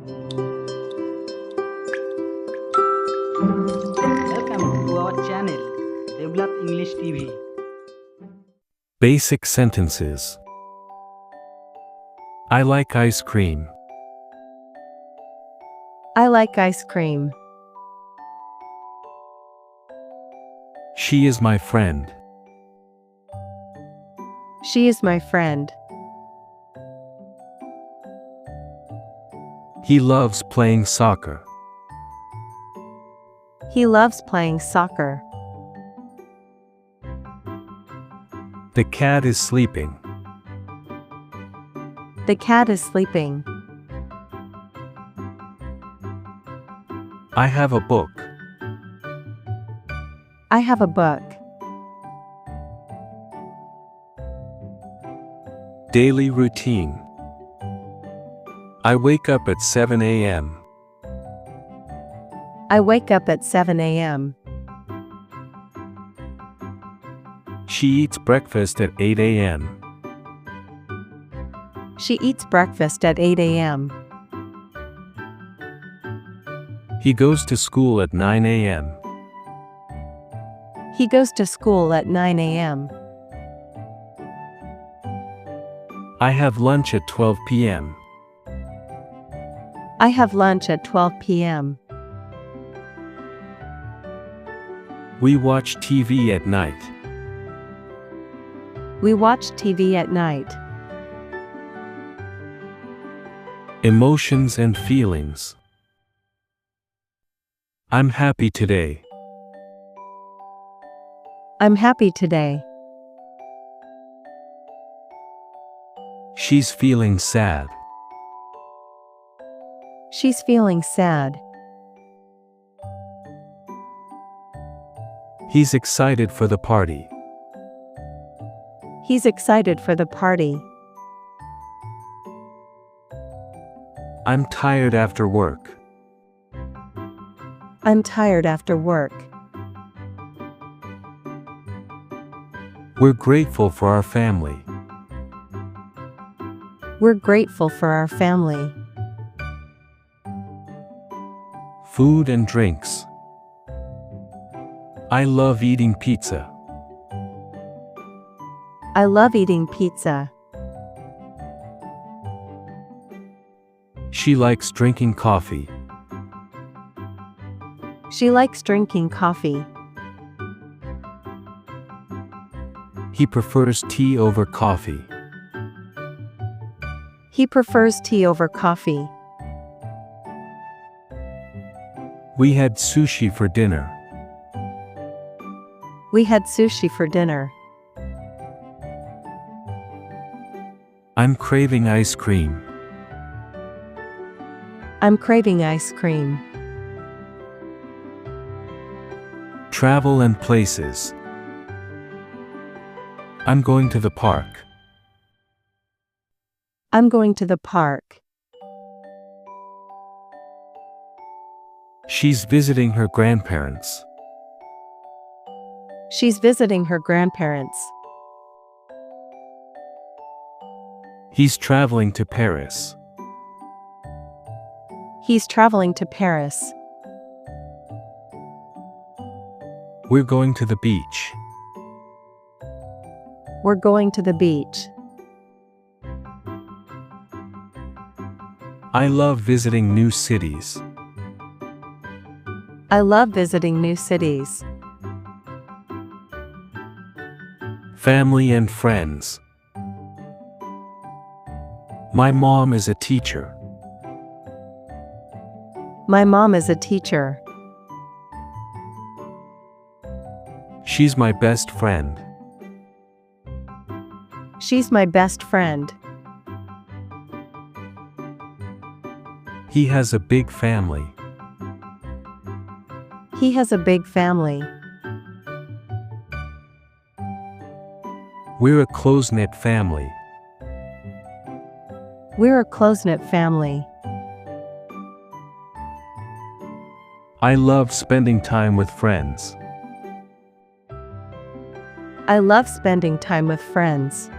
Welcome to our channel, Debnath English TV. Basic sentences. I like ice cream. I like ice cream. She is my friend. She is my friend. He loves playing soccer. He loves playing soccer. The cat is sleeping. The cat is sleeping. I have a book. I have a book. Daily routine. I wake up at 7 a.m. I wake up at 7 a.m. She eats breakfast at 8 a.m. She eats breakfast at 8 a.m. He goes to school at 9 a.m. He goes to school at 9 a.m. I have lunch at 12 p.m. I have lunch at 12 p.m. We watch TV at night. We watch TV at night. Emotions and feelings. I'm happy today. I'm happy today. She's feeling sad. She's feeling sad. He's excited for the party. He's excited for the party. I'm tired after work. I'm tired after work. We're grateful for our family. We're grateful for our family. Food and drinks. I love eating pizza. I love eating pizza. She likes drinking coffee. She likes drinking coffee. He prefers tea over coffee. He prefers tea over coffee. We had sushi for dinner. We had sushi for dinner. I'm craving ice cream. I'm craving ice cream. Travel and places. I'm going to the park. I'm going to the park. She's visiting her grandparents. She's visiting her grandparents. He's traveling to Paris. He's traveling to Paris. We're going to the beach. We're going to the beach. I love visiting new cities. I love visiting new cities. Family and friends. My mom is a teacher. My mom is a teacher. She's my best friend. She's my best friend. He has a big family. He has a big family. We're a close-knit family. We're a close-knit family. I love spending time with friends. I love spending time with friends.